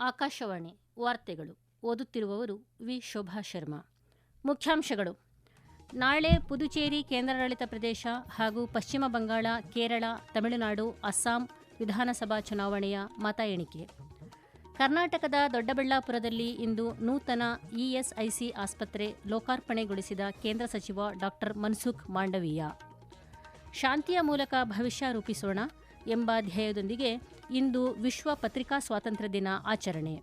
ಆಕಾಶವಾಣಿ ವಾರ್ತೆಗಳು ಓದುತ್ತಿರುವವರು ವಿ ಶೋಭಾ ಶರ್ಮಾ. ಮುಖ್ಯಾಂಶಗಳು: ನಾಳೆ ಪುದುಚೇರಿ ಕೇಂದ್ರಾಡಳಿತ ಪ್ರದೇಶ ಹಾಗೂ ಪಶ್ಚಿಮ ಬಂಗಾಳ, ಕೇರಳ, ತಮಿಳುನಾಡು, ಅಸ್ಸಾಂ ವಿಧಾನಸಭಾ ಚುನಾವಣೆಯ ಮತ ಎಣಿಕೆ. ಕರ್ನಾಟಕದ ದೊಡ್ಡಬಳ್ಳಾಪುರದಲ್ಲಿ ಇಂದು ನೂತನ ಇಎಸ್ಐಸಿ ಆಸ್ಪತ್ರೆ ಲೋಕಾರ್ಪಣೆಗೊಳಿಸಿದ ಕೇಂದ್ರ ಸಚಿವ ಡಾ ಮನ್ಸುಖ್ ಮಾಂಡವೀಯ. ಶಾಂತಿಯ ಮೂಲಕ ಭವಿಷ್ಯ ರೂಪಿಸೋಣ ಎಂಬ ಧ್ಯೇಯದೊಂದಿಗೆ ಇಂದು ವಿಶ್ವ ಪತ್ರಿಕಾ ಸ್ವಾತಂತ್ರ್ಯ ದಿನ ಆಚರಣೆ.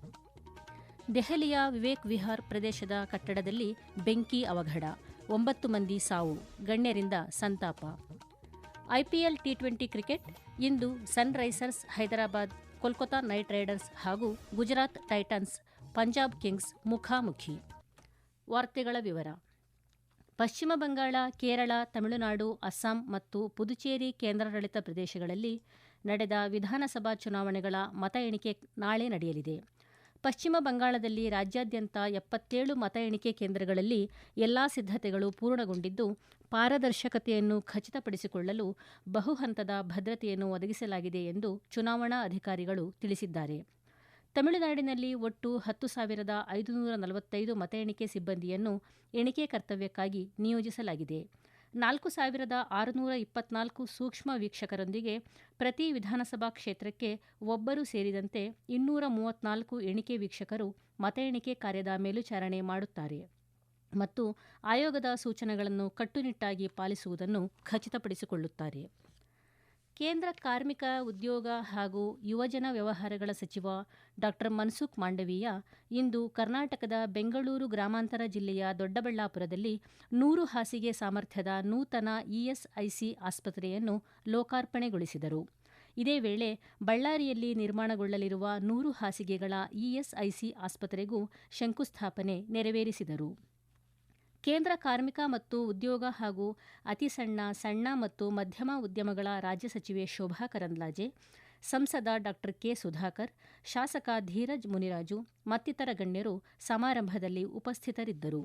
ದೆಹಲಿಯ ವಿವೇಕ್ ವಿಹಾರ್ ಪ್ರದೇಶದ ಕಟ್ಟಡದಲ್ಲಿ ಬೆಂಕಿ ಅವಘಡ, 9 ಮಂದಿ ಸಾವು, ಗಣ್ಯರಿಂದ ಸಂತಾಪ. ಐಪಿಎಲ್ ಟಿ20 ಕ್ರಿಕೆಟ್ ಇಂದು Sunrisers Hyderabad, Kolkata Knight Riders ಹಾಗೂ ಗುಜರಾತ್ ಟೈಟನ್ಸ್, ಪಂಜಾಬ್ ಕಿಂಗ್ಸ್ ಮುಖಾಮುಖಿ. ವಾರ್ತೆಗಳ ವಿವರ. ಪಶ್ಚಿಮ ಬಂಗಾಳ, ಕೇರಳ, ತಮಿಳುನಾಡು, ಅಸ್ಸಾಂ ಮತ್ತು ಪುದುಚೇರಿ ಕೇಂದ್ರಾಡಳಿತ ಪ್ರದೇಶಗಳಲ್ಲಿ ನಡೆದ ವಿಧಾನಸಭಾ ಚುನಾವಣೆಗಳ ಮತ ಎಣಿಕೆ ನಾಳೆ ನಡೆಯಲಿದೆ. ಪಶ್ಚಿಮ ಬಂಗಾಳದಲ್ಲಿ ರಾಜ್ಯಾದ್ಯಂತ 77 ಮತ ಎಣಿಕೆ ಕೇಂದ್ರಗಳಲ್ಲಿ ಎಲ್ಲಾ ಸಿದ್ಧತೆಗಳು ಪೂರ್ಣಗೊಂಡಿದ್ದು, ಪಾರದರ್ಶಕತೆಯನ್ನು ಖಚಿತಪಡಿಸಿಕೊಳ್ಳಲು ಬಹುಹಂತದ ಭದ್ರತೆಯನ್ನು ಒದಗಿಸಲಾಗಿದೆ ಎಂದು ಚುನಾವಣಾ ಅಧಿಕಾರಿಗಳು ತಿಳಿಸಿದ್ದಾರೆ. ತಮಿಳುನಾಡಿನಲ್ಲಿ ಒಟ್ಟು 10,545 ಮತ ಎಣಿಕೆ ಸಿಬ್ಬಂದಿಯನ್ನು ಎಣಿಕೆ ಕರ್ತವ್ಯಕ್ಕಾಗಿ ನಿಯೋಜಿಸಲಾಗಿದೆ. 4,624 ಸೂಕ್ಷ್ಮ ವೀಕ್ಷಕರೊಂದಿಗೆ ಪ್ರತಿ ವಿಧಾನಸಭಾ ಕ್ಷೇತ್ರಕ್ಕೆ ಒಬ್ಬರು ಸೇರಿದಂತೆ 234 ಎಣಿಕೆ ವೀಕ್ಷಕರು ಮತ ಎಣಿಕೆ ಕಾರ್ಯದ ಮೇಲ್ವಿಚಾರಣೆ ಮಾಡುತ್ತಾರೆ ಮತ್ತು ಆಯೋಗದ ಸೂಚನೆಗಳನ್ನು ಕಟ್ಟುನಿಟ್ಟಾಗಿ ಪಾಲಿಸುವುದನ್ನು ಖಚಿತಪಡಿಸಿಕೊಳ್ಳುತ್ತಾರೆ. ಕೇಂದ್ರ ಕಾರ್ಮಿಕ, ಉದ್ಯೋಗ ಹಾಗೂ ಯುವಜನ ವ್ಯವಹಾರಗಳ ಸಚಿವ ಡಾ ಮನ್ಸುಖ್ ಮಾಂಡವೀಯ ಇಂದು ಕರ್ನಾಟಕದ ಬೆಂಗಳೂರು ಗ್ರಾಮಾಂತರ ಜಿಲ್ಲೆಯ ದೊಡ್ಡಬಳ್ಳಾಪುರದಲ್ಲಿ 100 ಹಾಸಿಗೆ ಸಾಮರ್ಥ್ಯದ ನೂತನ ಇಎಸ್ಐಸಿ ಆಸ್ಪತ್ರೆಯನ್ನು ಲೋಕಾರ್ಪಣೆಗೊಳಿಸಿದರು. ಇದೇ ವೇಳೆ ಬಳ್ಳಾರಿಯಲ್ಲಿ ನಿರ್ಮಾಣಗೊಳ್ಳಲಿರುವ 100 ಹಾಸಿಗೆಗಳ ಇಎಸ್ಐಸಿ ಆಸ್ಪತ್ರೆಗೂ ಶಂಕುಸ್ಥಾಪನೆ ನೆರವೇರಿಸಿದರು. ಕೇಂದ್ರ ಕಾರ್ಮಿಕ ಮತ್ತು ಉದ್ಯೋಗ ಹಾಗೂ ಅತಿ ಸಣ್ಣ, ಸಣ್ಣ ಮತ್ತು ಮಧ್ಯಮ ಉದ್ಯಮಗಳ ರಾಜ್ಯ ಸಚಿವೆ ಶೋಭಾ ಕರಂದ್ಲಾಜೆ, ಸಂಸದ ಡಾ ಕೆ ಸುಧಾಕರ್, ಶಾಸಕ ಧೀರಜ್ ಮುನಿರಾಜು ಮತ್ತಿತರ ಗಣ್ಯರು ಸಮಾರಂಭದಲ್ಲಿ ಉಪಸ್ಥಿತರಿದ್ದರು.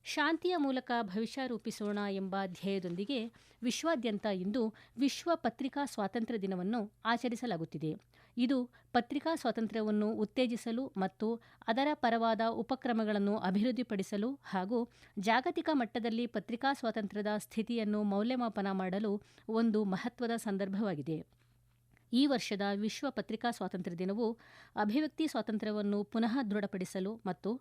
ಶಾಂತಿಯ ಮೂಲಕ ಭವಿಷ್ಯ ರೂಪಿಸೋಣ ಎಂಬ ಧ್ಯೇಯದೊಂದಿಗೆ ವಿಶ್ವಾದ್ಯಂತ ಇಂದು ವಿಶ್ವ ಪತ್ರಿಕಾ ಸ್ವಾತಂತ್ರ್ಯ ದಿನವನ್ನು ಆಚರಿಸಲಾಗುತ್ತಿದೆ. ಇದು ಪತ್ರಿಕಾ ಸ್ವಾತಂತ್ರ್ಯವನ್ನು ಉತ್ತೇಜಿಸಲು ಮತ್ತು ಅದರ ಪರವಾದ ಉಪಕ್ರಮಗಳನ್ನು ಅಭಿವೃದ್ಧಿಪಡಿಸಲು ಹಾಗೂ ಜಾಗತಿಕ ಮಟ್ಟದಲ್ಲಿ ಪತ್ರಿಕಾ ಸ್ವಾತಂತ್ರ್ಯದ ಸ್ಥಿತಿಯನ್ನು ಮೌಲ್ಯಮಾಪನ ಮಾಡಲು ಒಂದು ಮಹತ್ವದ ಸಂದರ್ಭವಾಗಿದೆ. ಈ ವರ್ಷದ ವಿಶ್ವ ಪತ್ರಿಕಾ ಸ್ವಾತಂತ್ರ್ಯ ದಿನವು ಅಭಿವ್ಯಕ್ತಿ ಸ್ವಾತಂತ್ರ್ಯವನ್ನು ಪುನಃ ದೃಢಪಡಿಸಲು ಮತ್ತು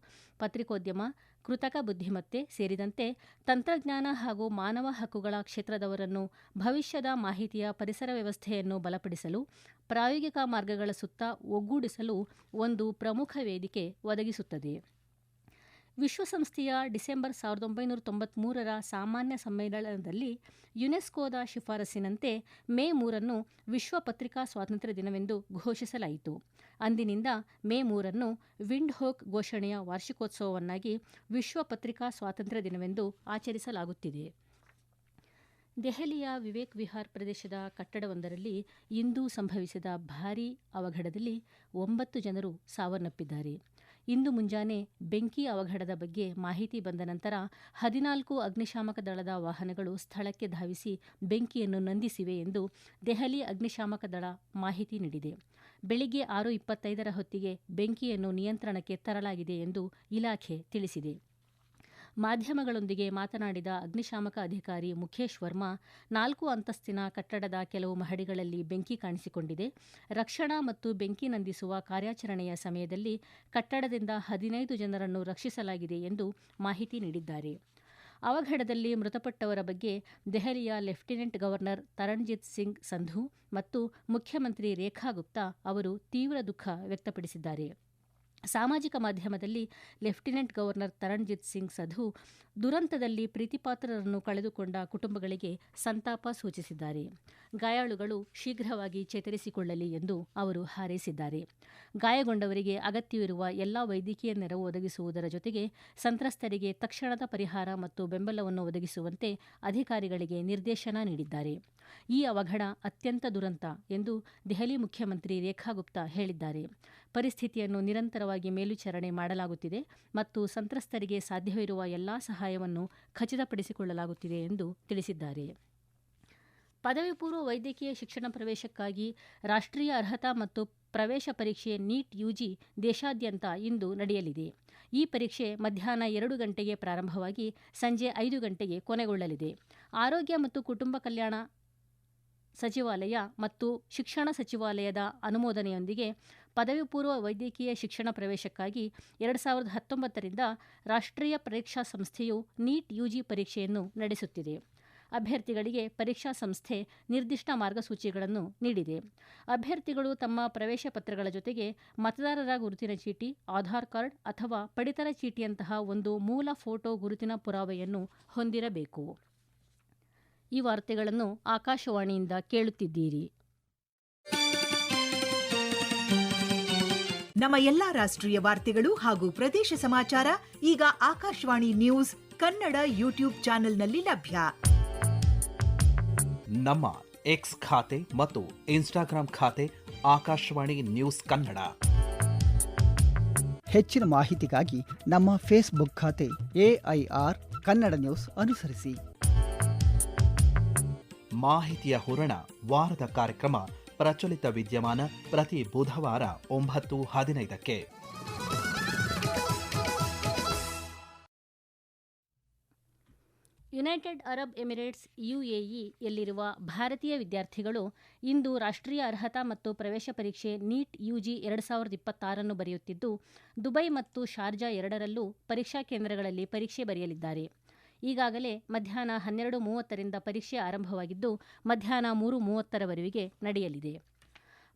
ಪತ್ರಿಕೋದ್ಯಮ, ಕೃತಕ ಬುದ್ಧಿಮತ್ತೆ ಸೇರಿದಂತೆ ತಂತ್ರಜ್ಞಾನ ಹಾಗೂ ಮಾನವ ಹಕ್ಕುಗಳ ಕ್ಷೇತ್ರದವರನ್ನು ಭವಿಷ್ಯದ ಮಾಹಿತಿಯ ಪರಿಸರ ವ್ಯವಸ್ಥೆಯನ್ನು ಬಲಪಡಿಸಲು ಪ್ರಾಯೋಗಿಕ ಮಾರ್ಗಗಳ ಸುತ್ತ ಒಗ್ಗೂಡಿಸಲು ಒಂದು ಪ್ರಮುಖ ವೇದಿಕೆ ಒದಗಿಸುತ್ತದೆ. ವಿಶ್ವಸಂಸ್ಥೆಯ ಡಿಸೆಂಬರ್ 1993ರ ಸಾಮಾನ್ಯ ಸಮ್ಮೇಳನದಲ್ಲಿ ಯುನೆಸ್ಕೋದ ಶಿಫಾರಸಿನಂತೆ ಮೇ 3 ವಿಶ್ವ ಪತ್ರಿಕಾ ಸ್ವಾತಂತ್ರ್ಯ ದಿನವೆಂದು ಘೋಷಿಸಲಾಯಿತು. ಅಂದಿನಿಂದ ಮೇ 3 ವಿಂಡ್ಹೋಕ್ ಘೋಷಣೆಯ ವಾರ್ಷಿಕೋತ್ಸವವನ್ನಾಗಿ ವಿಶ್ವ ಪತ್ರಿಕಾ ಸ್ವಾತಂತ್ರ್ಯ ದಿನವೆಂದು ಆಚರಿಸಲಾಗುತ್ತಿದೆ. ದೆಹಲಿಯ ವಿವೇಕ್ ವಿಹಾರ್ ಪ್ರದೇಶದ ಕಟ್ಟಡವೊಂದರಲ್ಲಿ ಇಂದು ಸಂಭವಿಸಿದ ಭಾರೀ ಅವಘಡದಲ್ಲಿ 9 ಜನರು ಸಾವನ್ನಪ್ಪಿದ್ದಾರೆ. ಇಂದು ಮುಂಜಾನೆ ಬೆಂಕಿ ಅವಘಡದ ಬಗ್ಗೆ ಮಾಹಿತಿ ಬಂದ ನಂತರ 14 ಅಗ್ನಿಶಾಮಕ ದಳದ ವಾಹನಗಳು ಸ್ಥಳಕ್ಕೆ ಧಾವಿಸಿ ಬೆಂಕಿಯನ್ನು ನಂದಿಸಿವೆ ಎಂದು ದೆಹಲಿ ಅಗ್ನಿಶಾಮಕ ದಳ ಮಾಹಿತಿ ನೀಡಿದೆ. ಬೆಳಿಗ್ಗೆ 6:25ರ ಹೊತ್ತಿಗೆ ಬೆಂಕಿಯನ್ನು ನಿಯಂತ್ರಣಕ್ಕೆ ತರಲಾಗಿದೆ ಎಂದು ಇಲಾಖೆ ತಿಳಿಸಿದೆ. ಮಾಧ್ಯಮಗಳೊಂದಿಗೆ ಮಾತನಾಡಿದ ಅಗ್ನಿಶಾಮಕ ಅಧಿಕಾರಿ ಮುಖೇಶ್ ವರ್ಮಾ, 4 ಅಂತಸ್ತಿನ ಕಟ್ಟಡದ ಕೆಲವು ಮಹಡಿಗಳಲ್ಲಿ ಬೆಂಕಿ ಕಾಣಿಸಿಕೊಂಡಿದೆ. ರಕ್ಷಣಾ ಮತ್ತು ಬೆಂಕಿ ನಂದಿಸುವ ಕಾರ್ಯಾಚರಣೆಯ ಸಮಯದಲ್ಲಿ ಕಟ್ಟಡದಿಂದ 15 ಜನರನ್ನು ರಕ್ಷಿಸಲಾಗಿದೆ ಎಂದು ಮಾಹಿತಿ ನೀಡಿದ್ದಾರೆ. ಅವಘಡದಲ್ಲಿ ಮೃತಪಟ್ಟವರ ಬಗ್ಗೆ ದೆಹಲಿಯ ಲೆಫ್ಟಿನೆಂಟ್ ಗವರ್ನರ್ ತರಣ್ಜಿತ್ ಸಿಂಗ್ ಸಂಧು ಮತ್ತು ಮುಖ್ಯಮಂತ್ರಿ ರೇಖಾ ಗುಪ್ತಾ ಅವರು ತೀವ್ರ ದುಃಖ ವ್ಯಕ್ತಪಡಿಸಿದ್ದಾರೆ. ಸಾಮಾಜಿಕ ಮಾಧ್ಯಮದಲ್ಲಿ ಲೆಫ್ಟಿನೆಂಟ್ ಗವರ್ನರ್ ತರಣ್ಜಿತ್ ಸಿಂಗ್ ಸಂಧು ದುರಂತದಲ್ಲಿ ಪ್ರೀತಿಪಾತ್ರರನ್ನು ಕಳೆದುಕೊಂಡ ಕುಟುಂಬಗಳಿಗೆ ಸಂತಾಪ ಸೂಚಿಸಿದ್ದಾರೆ. ಗಾಯಾಳುಗಳು ಶೀಘ್ರವಾಗಿ ಚೇತರಿಸಿಕೊಳ್ಳಲಿ ಎಂದು ಅವರು ಹಾರೈಸಿದ್ದಾರೆ. ಗಾಯಗೊಂಡವರಿಗೆ ಅಗತ್ಯವಿರುವ ಎಲ್ಲಾ ವೈದ್ಯಕೀಯ ನೆರವು ಒದಗಿಸುವುದರ ಜೊತೆಗೆ ಸಂತ್ರಸ್ತರಿಗೆ ತಕ್ಷಣದ ಪರಿಹಾರ ಮತ್ತು ಬೆಂಬಲವನ್ನು ಒದಗಿಸುವಂತೆ ಅಧಿಕಾರಿಗಳಿಗೆ ನಿರ್ದೇಶನ ನೀಡಿದ್ದಾರೆ. ಈ ಅವಘಡ ಅತ್ಯಂತ ದುರಂತ ಎಂದು ದೆಹಲಿ ಮುಖ್ಯಮಂತ್ರಿ ರೇಖಾ ಗುಪ್ತಾ ಹೇಳಿದ್ದಾರೆ. ಪರಿಸ್ಥಿತಿಯನ್ನು ನಿರಂತರವಾಗಿ ಮೇಲ್ವಿಚಾರಣೆ ಮಾಡಲಾಗುತ್ತಿದೆ ಮತ್ತು ಸಂತ್ರಸ್ತರಿಗೆ ಸಾಧ್ಯವಿರುವ ಎಲ್ಲಾ ಸಹಾಯವನ್ನು ಖಚಿತಪಡಿಸಿಕೊಳ್ಳಲಾಗುತ್ತಿದೆ ಎಂದು ತಿಳಿಸಿದ್ದಾರೆ. ಪದವಿ ಪೂರ್ವ ವೈದ್ಯಕೀಯ ಶಿಕ್ಷಣ ಪ್ರವೇಶಕ್ಕಾಗಿ ರಾಷ್ಟ್ರೀಯ ಅರ್ಹತಾ ಮತ್ತು ಪ್ರವೇಶ ಪರೀಕ್ಷೆ ನೀಟ್ ಯುಜಿ ದೇಶಾದ್ಯಂತ ಇಂದು ನಡೆಯಲಿದೆ. ಈ ಪರೀಕ್ಷೆ ಮಧ್ಯಾಹ್ನ 2 ಗಂಟೆಗೆ ಪ್ರಾರಂಭವಾಗಿ ಸಂಜೆ 5 ಗಂಟೆಗೆ ಕೊನೆಗೊಳ್ಳಲಿದೆ. ಆರೋಗ್ಯ ಮತ್ತು ಕುಟುಂಬ ಕಲ್ಯಾಣ ಸಚಿವಾಲಯ ಮತ್ತು ಶಿಕ್ಷಣ ಸಚಿವಾಲಯದ ಅನುಮೋದನೆಯೊಂದಿಗೆ ಪದವಿ ಪೂರ್ವ ವೈದ್ಯಕೀಯ ಶಿಕ್ಷಣ ಪ್ರವೇಶಕ್ಕಾಗಿ 2019ರಿಂದ ರಾಷ್ಟ್ರೀಯ ಪರೀಕ್ಷಾ ಸಂಸ್ಥೆಯು ನೀಟ್ ಯುಜಿ ಪರೀಕ್ಷೆಯನ್ನು ನಡೆಸುತ್ತಿದೆ. ಅಭ್ಯರ್ಥಿಗಳಿಗೆ ಪರೀಕ್ಷಾ ಸಂಸ್ಥೆ ನಿರ್ದಿಷ್ಟ ಮಾರ್ಗಸೂಚಿಗಳನ್ನು ನೀಡಿದೆ. ಅಭ್ಯರ್ಥಿಗಳು ತಮ್ಮ ಪ್ರವೇಶ ಪತ್ರಗಳ ಜೊತೆಗೆ ಮತದಾರರ ಗುರುತಿನ ಚೀಟಿ, ಆಧಾರ್ ಕಾರ್ಡ್ ಅಥವಾ ಪಡಿತರ ಚೀಟಿಯಂತಹ ಒಂದು ಮೂಲ ಫೋಟೋ ಗುರುತಿನ ಪುರಾವೆಯನ್ನು ಹೊಂದಿರಬೇಕು. ಈ ವಾರ್ತೆಗಳನ್ನು ಆಕಾಶವಾಣಿಯಿಂದ ಕೇಳುತ್ತಿದ್ದೀರಿ. ನಮ್ಮ ಎಲ್ಲಾ ರಾಷ್ಟ್ರೀಯ ವಾರ್ತೆಗಳು ಹಾಗೂ ಪ್ರದೇಶ ಸಮಾಚಾರ ಈಗ ಆಕಾಶವಾಣಿ ನ್ಯೂಸ್ ಕನ್ನಡ ಯೂಟ್ಯೂಬ್ ಚಾನೆಲ್ನಲ್ಲಿ ಲಭ್ಯ. ನಮ್ಮ ಎಕ್ಸ್ ಖಾತೆ ಮತ್ತು ಇನ್ಸ್ಟಾಗ್ರಾಂ ಖಾತೆ ಆಕಾಶವಾಣಿ ನ್ಯೂಸ್ ಕನ್ನಡ. ಹೆಚ್ಚಿನ ಮಾಹಿತಿಗಾಗಿ ನಮ್ಮ ಫೇಸ್ಬುಕ್ ಖಾತೆ AIR ಕನ್ನಡ ನ್ಯೂಸ್ ಅನುಸರಿಸಿ. ಮಾಹಿತಿಯ ಹೂರಣ ವಾರದ ಕಾರ್ಯಕ್ರಮ ಪ್ರಚಲಿತ ವಿದ್ಯಮಾನ ಪ್ರತಿ ಬುಧವಾರ 9:15ಕ್ಕೆ. ಯುನೈಟೆಡ್ ಅರಬ್ ಎಮಿರೇಟ್ಸ್ UAE ಯಲ್ಲಿರುವ ಭಾರತೀಯ ವಿದ್ಯಾರ್ಥಿಗಳು ಇಂದು ರಾಷ್ಟ್ರೀಯ ಅರ್ಹತಾ ಮತ್ತು ಪ್ರವೇಶ ಪರೀಕ್ಷೆ ನೀಟ್ ಯುಜಿ 2026 ಬರೆಯುತ್ತಿದ್ದು, ದುಬೈ ಮತ್ತು ಶಾರ್ಜಾ ಎರಡರಲ್ಲೂ ಪರೀಕ್ಷಾ ಕೇಂದ್ರಗಳಲ್ಲಿ ಪರೀಕ್ಷೆ ಬರೆಯಲಿದ್ದಾರೆ. ಈಗಾಗಲೇ ಮಧ್ಯಾಹ್ನ 12:30ರಿಂದ ಪರೀಕ್ಷೆ ಆರಂಭವಾಗಿದ್ದು, ಮಧ್ಯಾಹ್ನ 3:30ರವರೆಗೆ ನಡೆಯಲಿದೆ.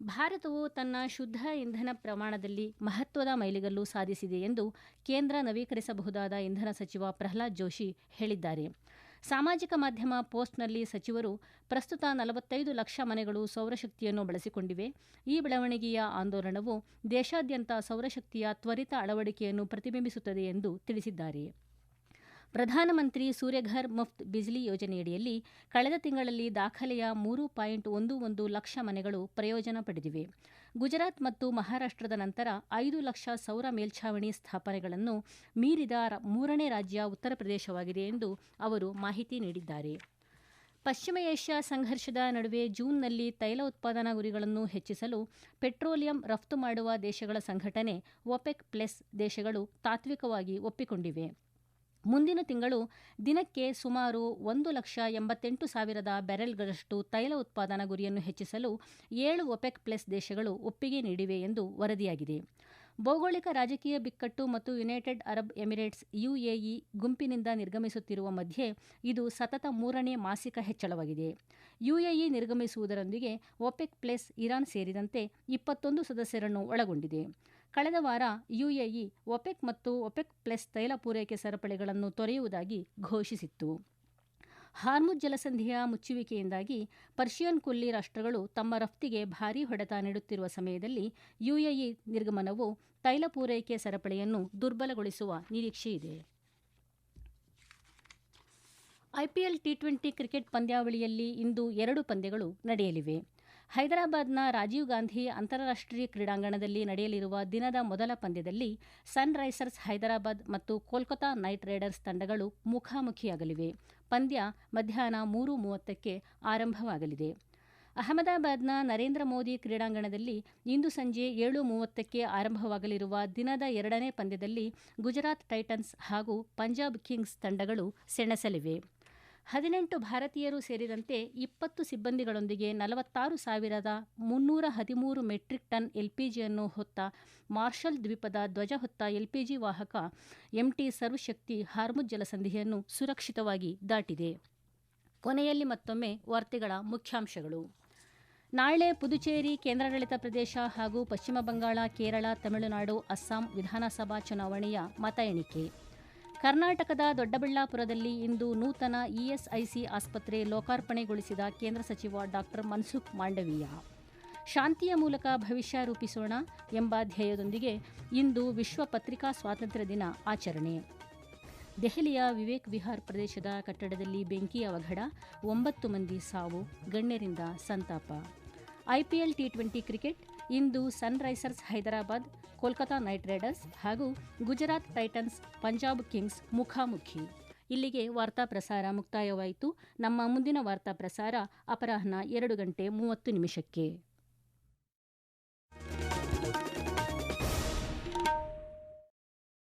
ಭಾರತವು ತನ್ನ ಶುದ್ಧ ಇಂಧನ ಪ್ರಮಾಣದಲ್ಲಿ ಮಹತ್ವದ ಮೈಲಿಗಲ್ಲು ಸಾಧಿಸಿದೆ ಎಂದು ಕೇಂದ್ರ ನವೀಕರಿಸಬಹುದಾದ ಇಂಧನ ಸಚಿವ ಪ್ರಹ್ಲಾದ್ ಜೋಶಿ ಹೇಳಿದ್ದಾರೆ. ಸಾಮಾಜಿಕ ಮಾಧ್ಯಮ ಪೋಸ್ಟ್ನಲ್ಲಿ ಸಚಿವರು, ಪ್ರಸ್ತುತ 45 ಲಕ್ಷ ಮನೆಗಳು ಸೌರಶಕ್ತಿಯನ್ನು ಬಳಸಿಕೊಂಡಿವೆ. ಈ ಬೆಳವಣಿಗೆಯ ಆಂದೋಲನವು ದೇಶಾದ್ಯಂತ ಸೌರಶಕ್ತಿಯ ತ್ವರಿತ ಅಳವಡಿಕೆಯನ್ನು ಪ್ರತಿಬಿಂಬಿಸುತ್ತದೆ ಎಂದು ತಿಳಿಸಿದ್ದಾರೆ. ಪ್ರಧಾನಮಂತ್ರಿ ಸೂರ್ಯಘರ್ ಮುಫ್ತ್ ಬಿಜ್ಲಿ ಯೋಜನೆಯಡಿಯಲ್ಲಿ ಕಳೆದ ತಿಂಗಳಲ್ಲಿ ದಾಖಲೆಯ 3.11 ಲಕ್ಷ ಮನೆಗಳು ಪ್ರಯೋಜನ ಪಡೆದಿವೆ. ಗುಜರಾತ್ ಮತ್ತು ಮಹಾರಾಷ್ಟ್ರದ ನಂತರ 5 ಲಕ್ಷ ಸೌರ ಮೇಲ್ಛಾವಣಿ ಸ್ಥಾಪನೆಗಳನ್ನು ಮೀರಿದ ಮೂರನೇ ರಾಜ್ಯ ಉತ್ತರ ಪ್ರದೇಶವಾಗಿದೆ ಎಂದು ಅವರು ಮಾಹಿತಿ ನೀಡಿದ್ದಾರೆ. ಪಶ್ಚಿಮ ಏಷ್ಯಾ ಸಂಘರ್ಷದ ನಡುವೆ ಜೂನ್ನಲ್ಲಿ ತೈಲ ಉತ್ಪಾದನಾ ಗುರಿಗಳನ್ನು ಹೆಚ್ಚಿಸಲು ಪೆಟ್ರೋಲಿಯಂ ರಫ್ತು ಮಾಡುವ ದೇಶಗಳ ಸಂಘಟನೆ ಒಪೆಕ್+ ದೇಶಗಳು ತಾತ್ವಿಕವಾಗಿ ಒಪ್ಪಿಕೊಂಡಿವೆ. ಮುಂದಿನ ತಿಂಗಳು ದಿನಕ್ಕೆ ಸುಮಾರು 1,88,000 ಬ್ಯಾರೆಲ್ಗಳಷ್ಟು ತೈಲ ಉತ್ಪಾದನಾ ಗುರಿಯನ್ನು ಹೆಚ್ಚಿಸಲು 7 ಒಪೆಕ್+ ದೇಶಗಳು ಒಪ್ಪಿಗೆ ನೀಡಿವೆ ಎಂದು ವರದಿಯಾಗಿದೆ. ಭೌಗೋಳಿಕ ರಾಜಕೀಯ ಬಿಕ್ಕಟ್ಟು ಮತ್ತು ಯುನೈಟೆಡ್ ಅರಬ್ ಎಮಿರೇಟ್ಸ್ UAE ಗುಂಪಿನಿಂದ ನಿರ್ಗಮಿಸುತ್ತಿರುವ ಮಧ್ಯೆ ಇದು ಸತತ 3ನೇ ಮಾಸಿಕ ಹೆಚ್ಚಳವಾಗಿದೆ. UAE ನಿರ್ಗಮಿಸುವುದರೊಂದಿಗೆ ಒಪೆಕ್+ ಇರಾನ್ ಸೇರಿದಂತೆ 21 ಸದಸ್ಯರನ್ನು ಒಳಗೊಂಡಿದೆ. ಕಳೆದ ವಾರ UAE ಒಪೆಕ್ ಮತ್ತು ಒಪೆಕ್+ ತೈಲ ಪೂರೈಕೆ ಸರಪಳಿಗಳನ್ನು ತೊರೆಯುವುದಾಗಿ ಘೋಷಿಸಿತ್ತು. ಹಾರ್ಮುಜ್ ಜಲಸಂಧಿಯ ಮುಚ್ಚುವಿಕೆಯಿಂದಾಗಿ ಪರ್ಷಿಯನ್ ಕೊಲ್ಲಿ ರಾಷ್ಟ್ರಗಳು ತಮ್ಮ ರಫ್ತಿಗೆ ಭಾರೀ ಹೊಡೆತ ನೀಡುತ್ತಿರುವ ಸಮಯದಲ್ಲಿ UAE ನಿರ್ಗಮನವು ತೈಲ ಪೂರೈಕೆ ಸರಪಳಿಯನ್ನು ದುರ್ಬಲಗೊಳಿಸುವ ನಿರೀಕ್ಷೆಯಿದೆ. IPL T20 ಕ್ರಿಕೆಟ್ ಪಂದ್ಯಾವಳಿಯಲ್ಲಿ ಇಂದು 2 ಪಂದ್ಯಗಳು ನಡೆಯಲಿವೆ. ಹೈದರಾಬಾದ್ನ ರಾಜೀವ್ ಗಾಂಧಿ ಅಂತಾರಾಷ್ಟ್ರೀಯ ಕ್ರೀಡಾಂಗಣದಲ್ಲಿ ನಡೆಯಲಿರುವ ದಿನದ ಮೊದಲ ಪಂದ್ಯದಲ್ಲಿ ಸನ್ರೈಸರ್ಸ್ ಹೈದರಾಬಾದ್ ಮತ್ತು ಕೋಲ್ಕತಾ ನೈಟ್ ರೈಡರ್ಸ್ ತಂಡಗಳು ಮುಖಾಮುಖಿಯಾಗಲಿವೆ. ಪಂದ್ಯ ಮಧ್ಯಾಹ್ನ 3:30ಕ್ಕೆ ಆರಂಭವಾಗಲಿದೆ. ಅಹಮದಾಬಾದ್ನ ನರೇಂದ್ರ ಮೋದಿ ಕ್ರೀಡಾಂಗಣದಲ್ಲಿ ಇಂದು ಸಂಜೆ 7:30ಕ್ಕೆ ಆರಂಭವಾಗಲಿರುವ ದಿನದ 2ನೇ ಪಂದ್ಯದಲ್ಲಿ ಗುಜರಾತ್ ಟೈಟನ್ಸ್ ಹಾಗೂ ಪಂಜಾಬ್ ಕಿಂಗ್ಸ್ ತಂಡಗಳು ಸೆಣಸಲಿವೆ. 18 ಭಾರತೀಯರು ಸೇರಿದಂತೆ 20 ಸಿಬ್ಬಂದಿಗಳೊಂದಿಗೆ 46,313 ಮೆಟ್ರಿಕ್ ಟನ್ LPGಯನ್ನು ಹೊತ್ತ ಮಾರ್ಷಲ್ ದ್ವೀಪದ ಧ್ವಜ ಹೊತ್ತ LPG ವಾಹಕ MT ಸರ್ವಶಕ್ತಿ ಹಾರ್ಮುಜ್ ಜಲಸಂಧಿಯನ್ನು ಸುರಕ್ಷಿತವಾಗಿ ದಾಟಿದೆ. ಕೊನೆಯಲ್ಲಿ ಮತ್ತೊಮ್ಮೆ ವಾರ್ತೆಗಳ ಮುಖ್ಯಾಂಶಗಳು. ನಾಳೆ ಪುದುಚೇರಿ, ಕೇಂದ್ರಾಡಳಿತ ಪ್ರದೇಶ ಹಾಗೂ ಪಶ್ಚಿಮ ಬಂಗಾಳ, ಕೇರಳ, ತಮಿಳುನಾಡು, ಅಸ್ಸಾಂ ವಿಧಾನಸಭಾ ಚುನಾವಣೆಯ ಮತ ಎಣಿಕೆ. ಕರ್ನಾಟಕದ ದೊಡ್ಡಬಳ್ಳಾಪುರದಲ್ಲಿ ಇಂದು ನೂತನ ESIC ಆಸ್ಪತ್ರೆ ಲೋಕಾರ್ಪಣೆಗೊಳಿಸಿದ ಕೇಂದ್ರ ಸಚಿವ ಡಾ ಮನ್ಸುಖ್ ಮಾಂಡವೀಯ. ಶಾಂತಿಯ ಮೂಲಕ ಭವಿಷ್ಯ ರೂಪಿಸೋಣ ಎಂಬ ಧ್ಯೇಯದೊಂದಿಗೆ ಇಂದು ವಿಶ್ವ ಪತ್ರಿಕಾ ಸ್ವಾತಂತ್ರ್ಯ ದಿನ ಆಚರಣೆ. ದೆಹಲಿಯ ವಿವೇಕ್ ವಿಹಾರ್ ಪ್ರದೇಶದ ಕಟ್ಟಡದಲ್ಲಿ ಬೆಂಕಿ ಅವಘಡ, 9 ಮಂದಿ ಸಾವು, ಗಣ್ಯರಿಂದ ಸಂತಾಪ. IPL T20 ಕ್ರಿಕೆಟ್ ಇಂದು Sunrisers Hyderabad, Kolkata Knight Riders ಹಾಗೂ ಗುಜರಾತ್ ಟೈಟನ್ಸ್, ಪಂಜಾಬ್ ಕಿಂಗ್ಸ್ ಮುಖಾಮುಖಿ. ಇಲ್ಲಿಗೆ ವಾರ್ತಾ ಪ್ರಸಾರ ಮುಕ್ತಾಯವಾಯಿತು. ನಮ್ಮ ಮುಂದಿನ ವಾರ್ತಾ ಪ್ರಸಾರ ಅಪರಾಹ್ನ 2:30 ನಿಮಿಷಕ್ಕೆ.